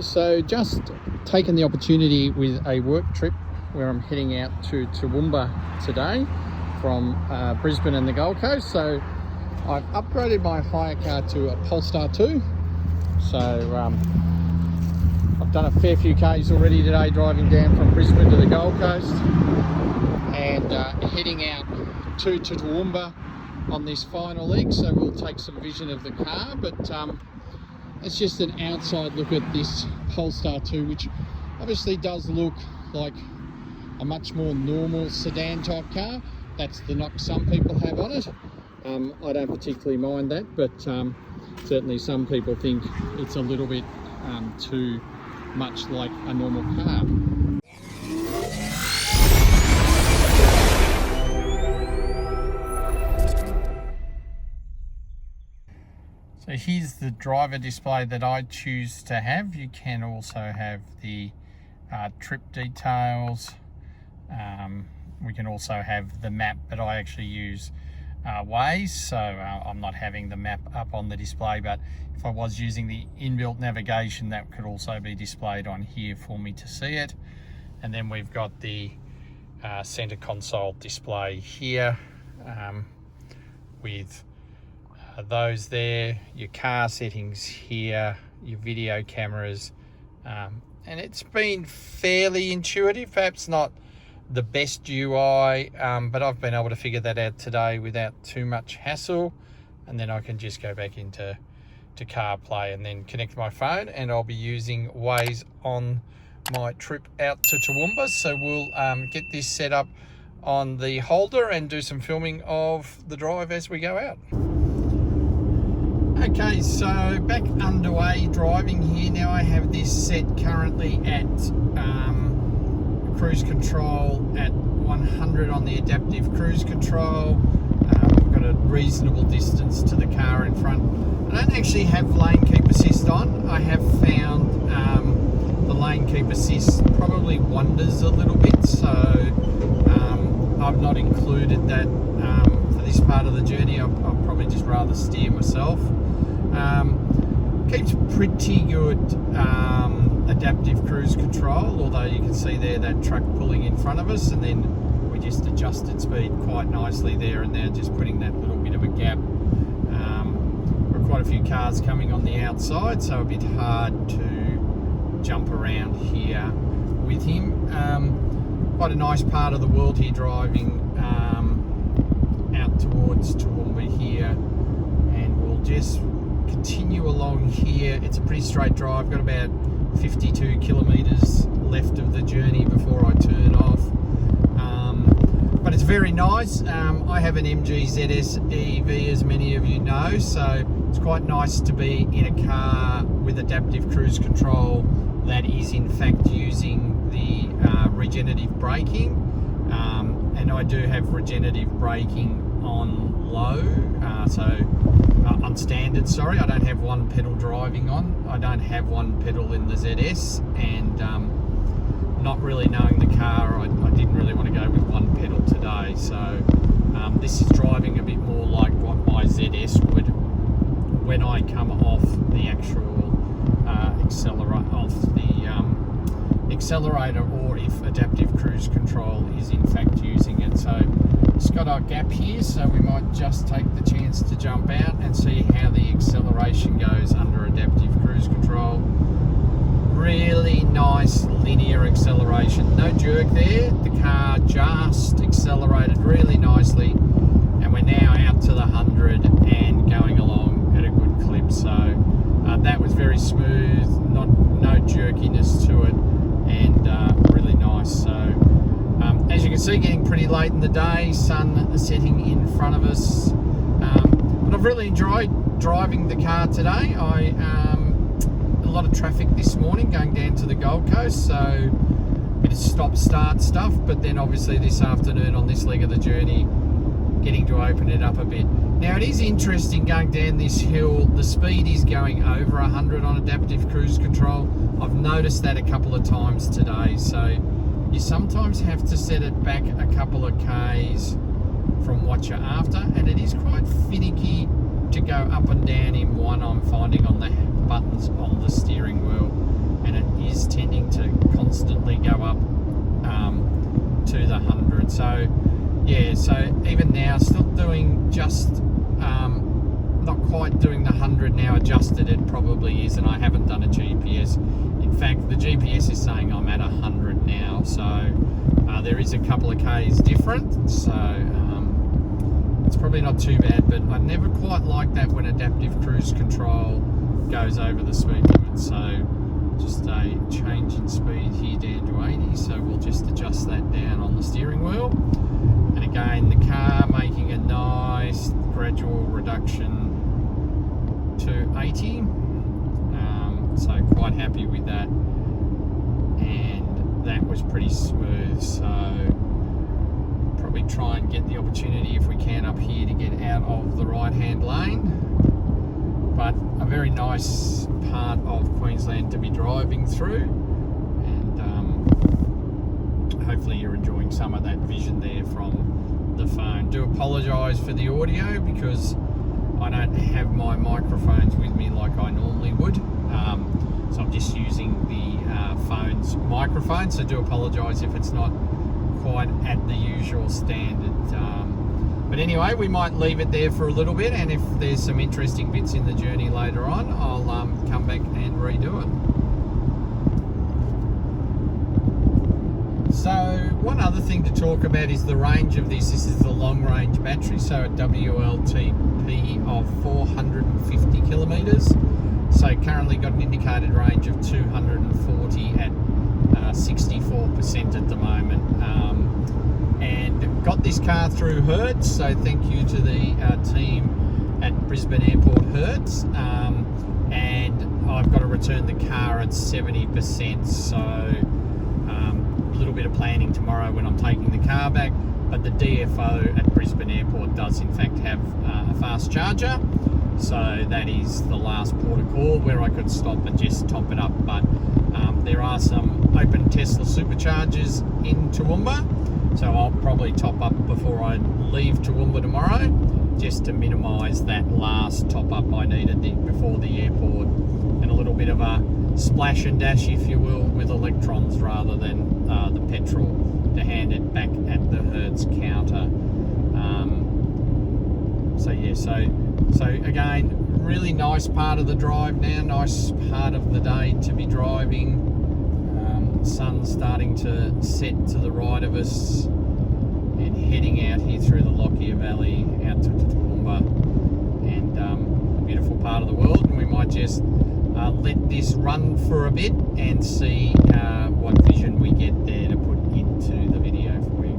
So just taking the opportunity with a work trip where I'm heading out to Toowoomba today from Brisbane and the Gold Coast. So I've upgraded my hire car to a Polestar 2. So I've done a fair few Ks already today, driving down from Brisbane to the Gold Coast and heading out to Toowoomba on this final leg. So we'll take some vision of the car, but it's just an outside look at this Polestar 2, which obviously does look like a much more normal sedan type car. That's the knock some people have on it. I don't particularly mind that, but certainly some people think it's a little bit too much like a normal car. So here's the driver display that I choose to have. You can also have the trip details. We can also have the map, but I actually use Waze, so I'm not having the map up on the display, but if I was using the inbuilt navigation, that could also be displayed on here for me to see it. And then we've got the center console display here with those there, your car settings here, your video cameras, and it's been fairly intuitive, perhaps not the best UI, but I've been able to figure that out today without too much hassle. And then I can just go back into CarPlay and then connect my phone, and I'll be using Waze on my trip out to Toowoomba. So we'll get this set up on the holder and do some filming of the drive as we go out. Okay, so back underway driving here now. I have this set currently at cruise control at 100 on the adaptive cruise control. We've got a reasonable distance to the car in front. I don't actually have lane keep assist on. I have found the lane keep assist probably wonders a little bit, so I've not included that for this part of the journey. I'll probably just rather steer myself. Keeps pretty good adaptive cruise control, although you can see there that truck pulling in front of us, and then we just adjusted speed quite nicely there and there, just putting that little bit of a gap. There are quite a few cars coming on the outside, so a bit hard to jump around here with him. Quite a nice part of the world here, driving out towards Toowoomba here, and we'll just continue along here. It's a pretty straight drive, got about 52 kilometers left of the journey before I turn off, but it's very nice. I have an MG ZS EV, as many of you know, so it's quite nice to be in a car with adaptive cruise control that is in fact using the regenerative braking, and I do have regenerative braking on low, on standard, sorry. I don't have one pedal driving on. I don't have one pedal in the ZS, and not really knowing the car, I didn't really want to go with one pedal today. So this is driving a bit more like what my ZS would when I come off the actual accelerator, or if adaptive cruise control is in fact using it. So it's got our gap here, so we might just take the chance to jump out and see how the acceleration goes under adaptive cruise control. Really nice linear acceleration, no jerk there. The car just accelerated really nicely, and we're now out to the 100 and going along at a good clip. So that was very smooth, no jerkiness to it, and really nice. So as you can see, getting pretty late in the day, sun setting in front of us, but I've really enjoyed driving the car today. A lot of traffic this morning going down to the Gold Coast, so a bit of stop-start stuff, but then obviously this afternoon on this leg of the journey, getting to open it up a bit. Now it is interesting going down this hill, the speed is going over 100 on adaptive cruise control. I've noticed that a couple of times today, so you sometimes have to set it back a couple of Ks from what you're after, and it is quite finicky to go up and down in one, I'm finding, on the buttons on the steering wheel. And So yeah, so even now still doing just not quite doing the 100 now. Adjusted it probably is, and I haven't done a GPS. In fact, the GPS is saying I'm at 100 now, so there is a couple of Ks different, so it's probably not too bad. But I never quite like that when adaptive cruise control goes over the speed limit. So just a change in speed here down to 80, so we'll just adjust that down on the steering wheel. And again, the car making a nice gradual reduction to 80, so quite happy with that, and that was pretty smooth. So probably try and get the opportunity if we can up here to get out of the right hand lane, but a very nice part of Queensland to be driving through, and hopefully you're enjoying some of that vision there from the phone. Do apologise for the audio because I don't have my microphones with me like I normally would, so I'm just using the phone's microphone, so do apologise if it's not quite at the usual standard. But anyway, we might leave it there for a little bit, and if there's some interesting bits in the journey later on, I'll come back and redo it. So one other thing to talk about is the range of this. This is the long range battery, so a WLTP of 450 kilometres. So currently got an indicated range of 240 at 64% at the moment. And got this car through Hertz, so thank you to the team at Brisbane Airport Hertz. And I've got to return the car at 70%, so a little bit of planning tomorrow when I'm taking the car back. But the DFO at Brisbane Airport does in fact have a fast charger, so that is the last port of call where I could stop and just top it up. But there are some open Tesla superchargers in Toowoomba, so I'll probably top up before I leave Toowoomba tomorrow, just to minimise that last top up I needed before the airport, and a little bit of a splash and dash, if you will, with electrons rather than the petrol to hand it back at the Hertz counter. So yeah, so again, really nice part of the drive now, nice part of the day to be driving. Sun's starting to set to the right of us, and heading out here through the Lockyer Valley out to Toowoomba, and a beautiful part of the world. And we might just let this run for a bit and see what vision we get there to put into the video for you.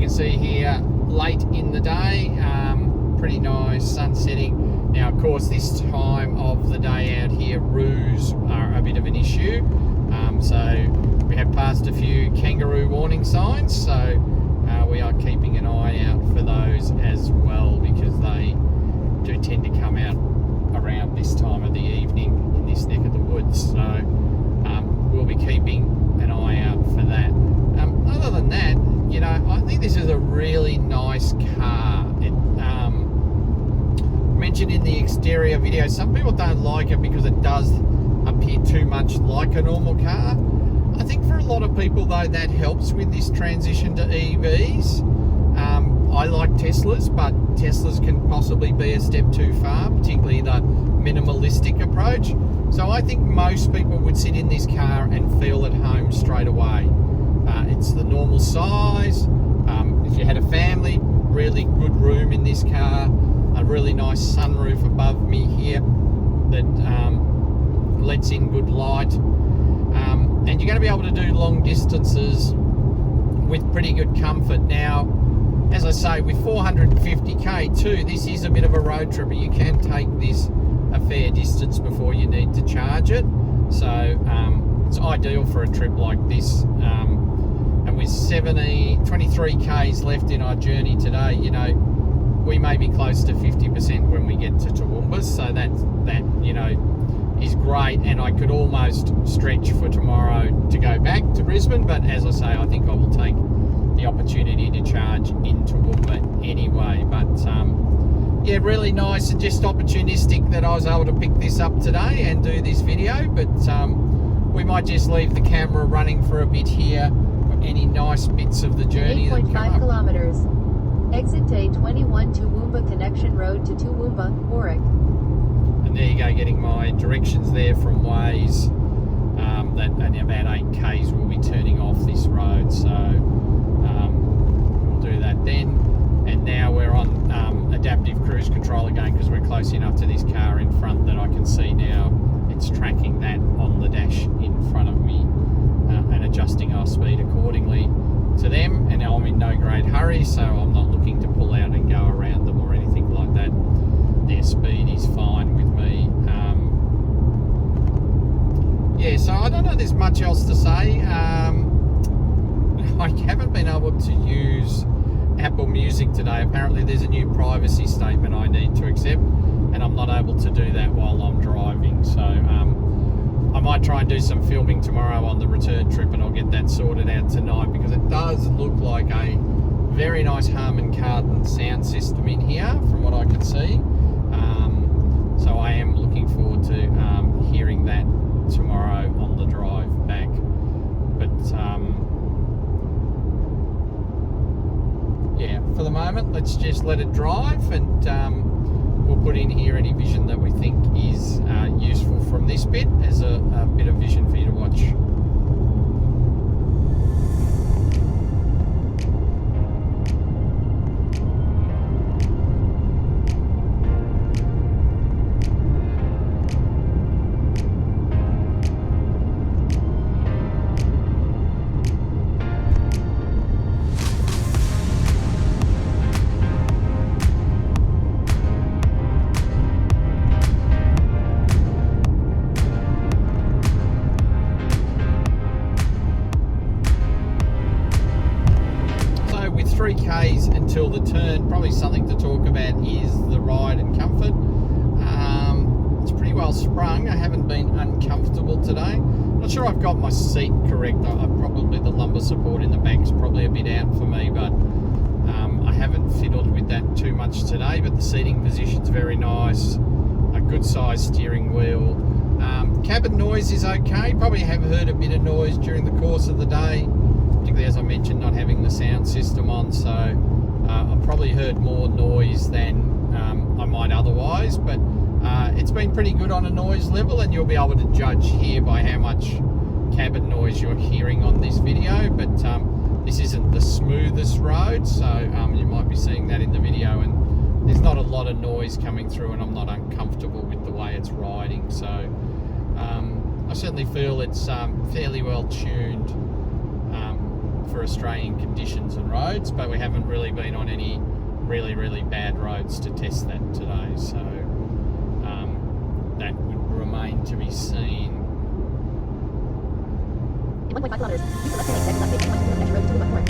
See here late in the day, pretty nice sun setting. Now of course this time of the day out here, roos are a bit of an issue, so we have passed a few kangaroo warning signs, so we are keeping an eye out for those as well, because they do tend to come out around this time of the evening in this neck of the woods. So we'll be keeping an eye out for that. Other than that, you know, I think this is a really nice car. It mentioned in the exterior video, some people don't like it because it does appear too much like a normal car. I think for a lot of people though, that helps with this transition to EVs. I like Teslas, but Teslas can possibly be a step too far, particularly the minimalistic approach. So I think most people would sit in this car and feel at home straight away. It's the normal size. If you had a family, really good room in this car. A really nice sunroof above me here that lets in good light. And you're going to be able to do long distances with pretty good comfort. Now, as I say, with 450k too, this is a bit of a road tripper. You can take this a fair distance before you need to charge it. So it's ideal for a trip like this. And with 23k's left in our journey today, you know, we may be close to 50% when we get to Toowoomba. So that you know, is great, and I could almost stretch for tomorrow to go back to Brisbane, but as I say, I think I will take the opportunity to charge in Toowoomba anyway. But yeah, really nice and just opportunistic that I was able to pick this up today and do this video. But we might just leave the camera running for a bit here for any nice bits of the journey that come up. 8.5 kilometers. Exit day 21 Toowoomba Connection Road to Toowoomba, Warwick. And there you go, getting my directions there from Waze. That in about 8k's we'll be turning off this road, so we'll do that then. And now we're on adaptive cruise control again, because we're close enough to this car in front that I can see now it's tracking that on the dash in front of me and adjusting our speed accordingly to them. And I'm in no great hurry, so I'm not looking to pull out and go around them or anything like that. Their speed is fine with me. Yeah, so I don't know there's much else to say. I haven't been able to use Apple Music today. Apparently there's a new privacy statement I need to accept, and I'm not able to do that while I'm driving. So I might try and do some filming tomorrow on the return trip, and I'll get that sorted out tonight, because it does look like a very nice Harman Kardon sound system in here from what I can see. So I am looking forward to hearing that tomorrow on the drive back. But yeah, for the moment, let's just let it drive, and we'll put in here any vision that we think is useful from this bit as a bit of vision for you to watch. So with 3k's until the turn, probably something to talk about is the ride and comfort. It's pretty well sprung. I haven't been uncomfortable today. Not sure I've got my seat correct. Probably the lumbar support in the back's probably a bit out for me, but I haven't fiddled with that too much today. But the seating position's very nice. A good size steering wheel. Cabin noise is okay. Probably have heard a bit of noise during the course of the day, particularly as I mentioned, not having the sound system on. So I've probably heard more noise than I might otherwise, but it's been pretty good on a noise level, and you'll be able to judge here by how much cabin noise you're hearing on this video. But this isn't the smoothest road, so you might be seeing that in the video, and there's not a lot of noise coming through, and I'm not uncomfortable with the way it's riding. So I certainly feel it's fairly well tuned for Australian conditions and roads, but we haven't really been on any really bad roads to test that today, so that would remain to be seen. In 1.5 kilometers, use the left-hand exit left 21 Connection Road to Toowoomba, Warwick.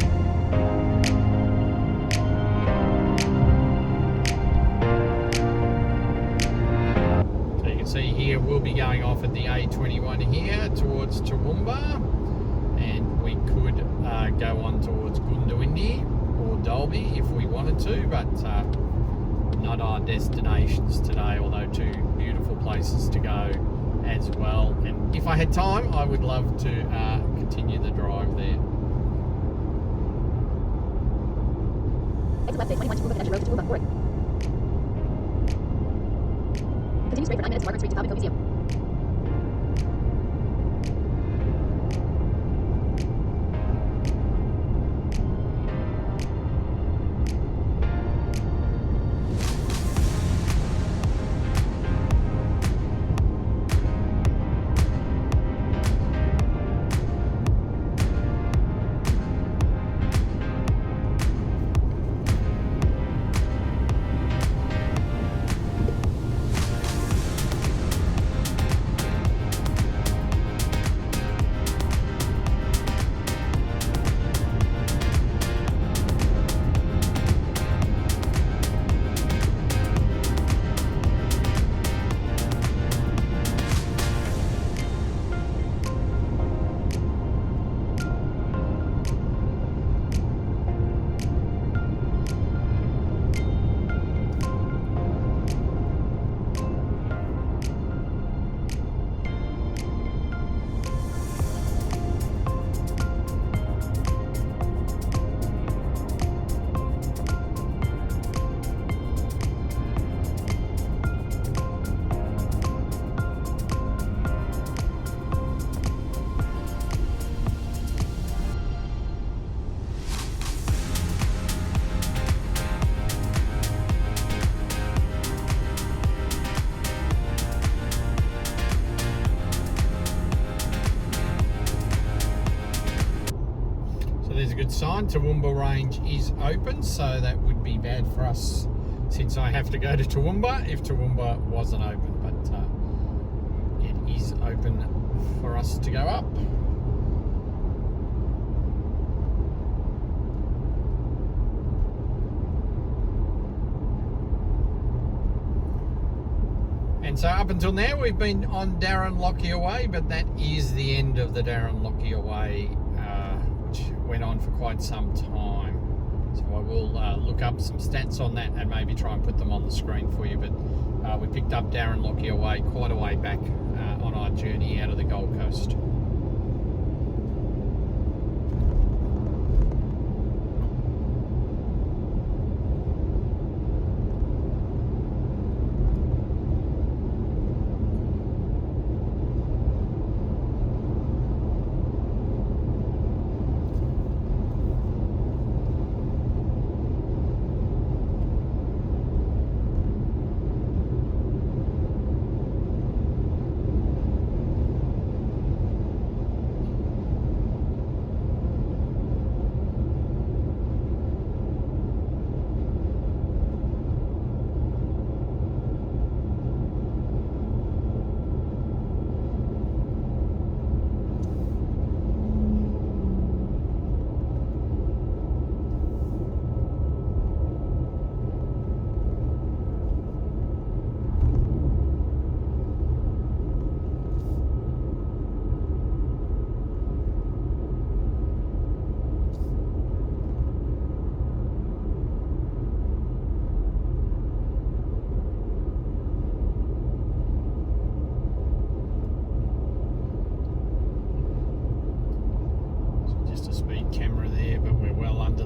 we'll be going off at the A21 here towards Toowoomba, and we could go on towards Goondiwindi or Dalby if we wanted to, but not our destinations today, although two beautiful places to go as well. And if I had time, I would love to continue the drive there. Exit left, 21 Toowoomba Connection Road to Toowoomba, Warwick. Continue straight for 9 minutes to Margaret Street to Topico Museum. There's a good sign. Toowoomba range is open, so that would be bad for us since I have to go to Toowoomba if Toowoomba wasn't open, but it is open for us to go up. And so up until now we've been on Darren Lockyer Way, but that is the end of the Darren Lockyer Way, which went on for quite some time. So I will look up some stats on that and maybe try and put them on the screen for you. But we picked up Darren Lockyer Way quite a way back on our journey out of the Gold Coast.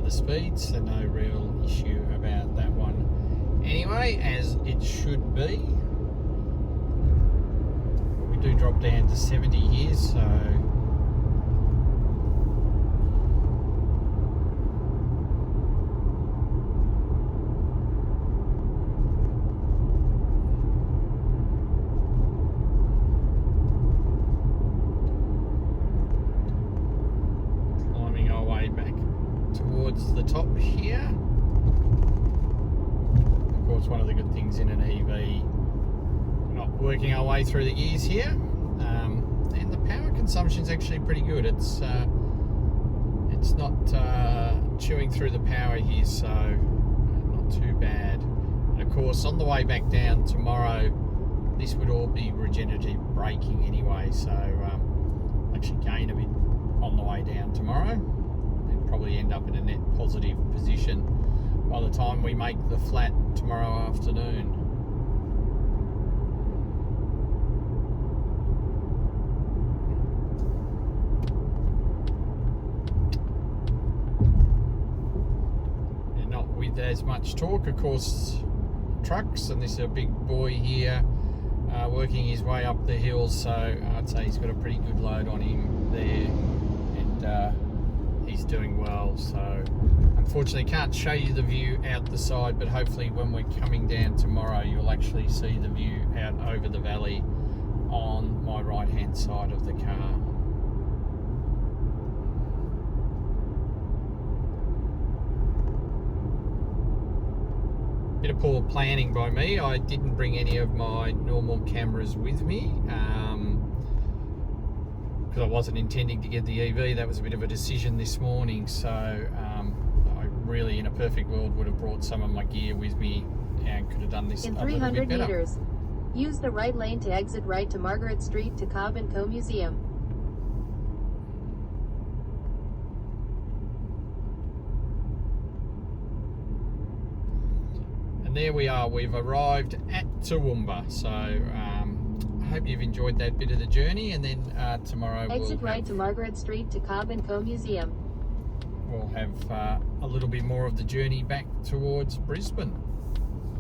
Speeds, so no real issue about that one anyway, as it should be. We do drop down to 70 here, so climbing our way back towards the top here. Of course, one of the good things in an EV, we're not working our way through the gears here, and the power consumption is actually pretty good. It's not chewing through the power here, so not too bad. And of course, on the way back down tomorrow, this would all be regenerative braking anyway, so actually gain a bit on the way down tomorrow and probably end up in a net positive position by the time we make the flat tomorrow afternoon. And not with as much torque, of course, trucks, and this is a big boy here working his way up the hill, so I'd say he's got a pretty good load on him there, and he's doing well. So unfortunately can't show you the view out the side, but hopefully when we're coming down tomorrow you'll actually see the view out over the valley on my right hand side of the car. Bit of poor planning by me. I didn't bring any of my normal cameras with me because I wasn't intending to get the EV. That was a bit of a decision this morning, so I really, in a perfect world, would have brought some of my gear with me and could have done this In a little 300 bit better. meters, use the right lane to exit right to Margaret Street to Cobb & Co Museum. And there we are, we've arrived at Toowoomba, so I hope you've enjoyed that bit of the journey, and then tomorrow Exit right to Margaret Street to Cobb & Co Museum. we'll have a little bit more of the journey back towards Brisbane.